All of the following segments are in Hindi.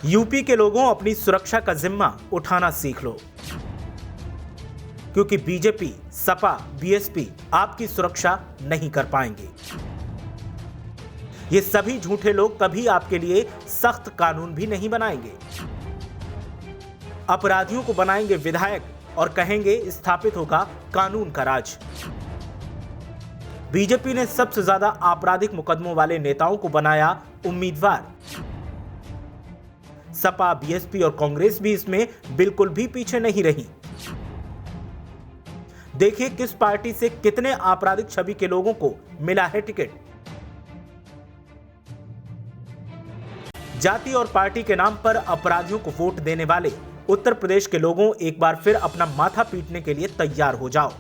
यूपी के लोगों, अपनी सुरक्षा का जिम्मा उठाना सीख लो, क्योंकि बीजेपी, सपा, बीएसपी आपकी सुरक्षा नहीं कर पाएंगे। ये सभी झूठे लोग कभी आपके लिए सख्त कानून भी नहीं बनाएंगे। अपराधियों को बनाएंगे विधायक और कहेंगे स्थापित होगा कानून का राज। बीजेपी ने सबसे ज्यादा आपराधिक मुकदमों वाले नेताओं को बनाया उम्मीदवार। सपा, बीएसपी और कांग्रेस भी इसमें बिल्कुल भी पीछे नहीं रही। देखिए किस पार्टी से कितने आपराधिक छवि के लोगों को मिला है टिकट। जाति और पार्टी के नाम पर अपराधियों को वोट देने वाले उत्तर प्रदेश के लोगों, एक बार फिर अपना माथा पीटने के लिए तैयार हो जाओ,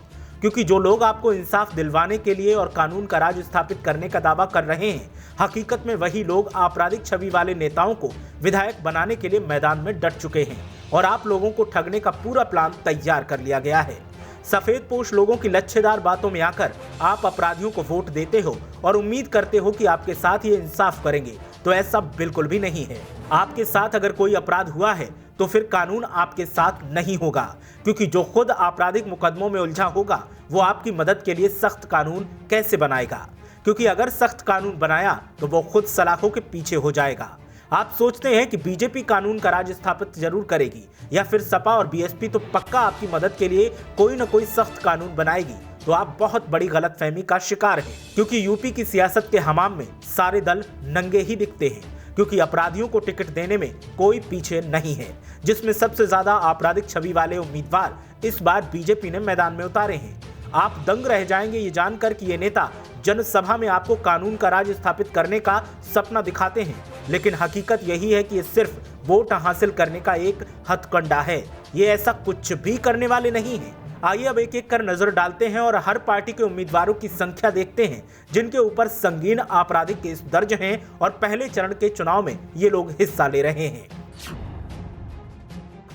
क्योंकि जो लोग आपको इंसाफ दिलवाने के लिए और कानून का राज स्थापित करने का दावा कर रहे हैं, हकीकत में वही लोग आपराधिक छवि वाले नेताओं को विधायक बनाने के लिए मैदान में डट चुके हैं और आप लोगों को ठगने का पूरा प्लान तैयार कर लिया गया है। सफेद पोश लोगों की लच्छेदार बातों में आकर आप अपराधियों को वोट देते हो और उम्मीद करते हो कि आपके साथ ये इंसाफ करेंगे, तो ऐसा बिल्कुल भी नहीं है। आपके साथ अगर कोई अपराध हुआ है तो फिर कानून आपके साथ नहीं होगा, क्योंकि जो खुद आपराधिक मुकदमों में उलझा होगा वो आपकी मदद के लिए सख्त कानून कैसे बनाएगा, क्योंकि अगर सख्त कानून बनाया तो वो खुद सलाखों के पीछे हो जाएगा। आप सोचते हैं कि बीजेपी कानून का राज स्थापित जरूर करेगी या फिर सपा और बीएसपी तो पक्का आपकी मदद के लिए कोई न कोई सख्त कानून बनाएगी, तो आप बहुत बड़ी गलतफहमी का शिकार हैं, क्योंकि यूपी की सियासत के हमाम में सारे दल नंगे ही दिखते हैं, क्योंकि अपराधियों को टिकट देने में कोई पीछे नहीं है। जिसमें सबसे ज्यादा आपराधिक छवि वाले उम्मीदवार इस बार बीजेपी ने मैदान में उतारे हैं। आप दंग रह जाएंगे ये जानकर कि ये नेता जनसभा में आपको कानून का राज स्थापित करने का सपना दिखाते हैं, लेकिन हकीकत यही है कि ये सिर्फ वोट हासिल करने का एक हथकंडा है। ये ऐसा कुछ भी करने वाले नहीं हैं। आइए अब एक एक कर नजर डालते हैं और हर पार्टी के उम्मीदवारों की संख्या देखते हैं जिनके ऊपर संगीन आपराधिक केस दर्ज हैं और पहले चरण के चुनाव में ये लोग हिस्सा ले रहे हैं।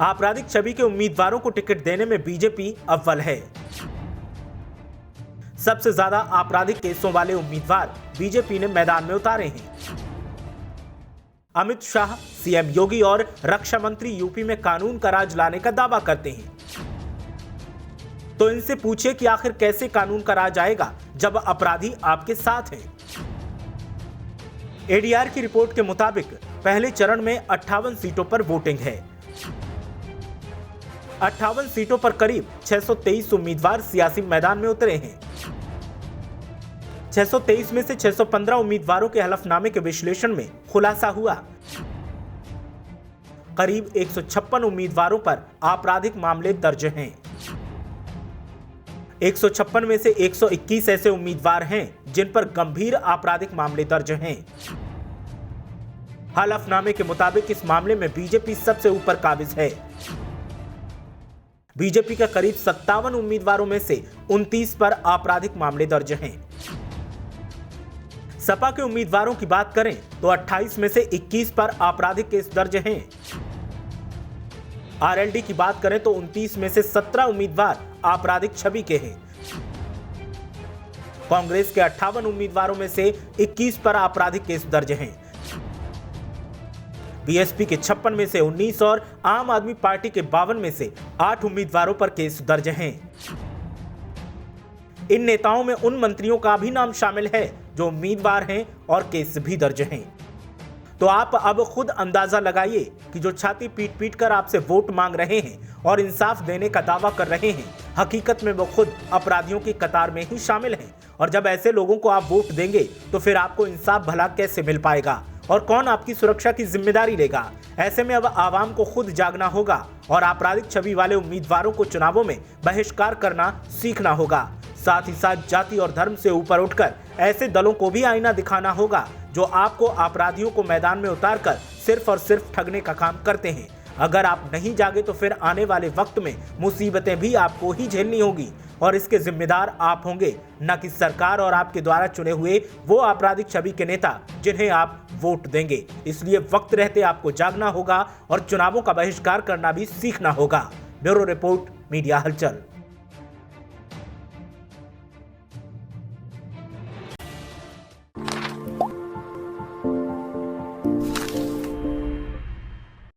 आपराधिक छवि के उम्मीदवारों को टिकट देने में बीजेपी अव्वल है। सबसे ज्यादा आपराधिक केसों वाले उम्मीदवार बीजेपी ने मैदान में उतारे हैं। अमित शाह, सीएम योगी और रक्षा मंत्री यूपी में कानून का राज लाने का दावा करते हैं। तो इनसे पूछिए कि आखिर कैसे कानून का राज आएगा जब अपराधी आपके साथ हैं। एडीआर की रिपोर्ट के मुताबिक पहले चरण में 58 सीटों पर वोटिंग है। 58 सीटों पर करीब 623 उम्मीदवार सियासी मैदान में उतरे हैं। 623 में से 615 उम्मीदवारों के हलफनामे के विश्लेषण में खुलासा हुआ। करीब 156 उम्मीदवारों पर आपराधिक मामले दर्ज हैं। 156 में से 121 ऐसे उम्मीदवार हैं जिन पर गंभीर आपराधिक मामले दर्ज हैं। हलफनामे के मुताबिक इस मामले में बीजेपी सबसे ऊपर काबिज है। बीजेपी के करीब 57 उम्मीदवारों में से 29 पर आपराधिक मामले दर्ज हैं। सपा के उम्मीदवारों की बात करें तो 28 में से 21 पर आपराधिक केस दर्ज हैं। आरएलडी की बात करें तो 29 में से 17 उम्मीदवार आपराधिक छवि के हैं। कांग्रेस के 58 उम्मीदवारों में से 21 पर आपराधिक केस दर्ज हैं। बीएसपी के 56 में से 19 और आम आदमी पार्टी के 52 में से 8 उम्मीदवारों पर केस दर्ज हैं। इन नेताओं में उन मंत्रियों का भी नाम शामिल है जो उम्मीदवार हैं और केस भी दर्ज हैं। तो आप अब खुद अंदाजा लगाइए कि जो छाती पीट पीट कर आपसे वोट मांग रहे हैं और इंसाफ देने का दावा कर रहे हैं, हकीकत में वो खुद अपराधियों की कतार में ही शामिल हैं। और जब ऐसे लोगों को आप वोट देंगे तो फिर आपको इंसाफ भला कैसे मिल पाएगा और कौन आपकी सुरक्षा की जिम्मेदारी लेगा। ऐसे में अब आवाम को खुद जागना होगा और आपराधिक छवि वाले उम्मीदवारों को चुनावों में बहिष्कार करना सीखना होगा। साथ ही साथ जाति और धर्म से ऊपर उठकर ऐसे दलों को भी आईना दिखाना होगा जो आपको अपराधियों को मैदान में उतारकर सिर्फ और सिर्फ ठगने का काम करते हैं। अगर आप नहीं जागे तो फिर आने वाले वक्त में मुसीबतें भी आपको ही झेलनी होगी और इसके जिम्मेदार आप होंगे, न कि सरकार और आपके द्वारा चुने हुए वो आपराधिक छवि के नेता जिन्हें आप वोट देंगे। इसलिए वक्त रहते आपको जागना होगा और चुनावों का बहिष्कार करना भी सीखना होगा। ब्यूरो रिपोर्ट, मीडिया हलचल।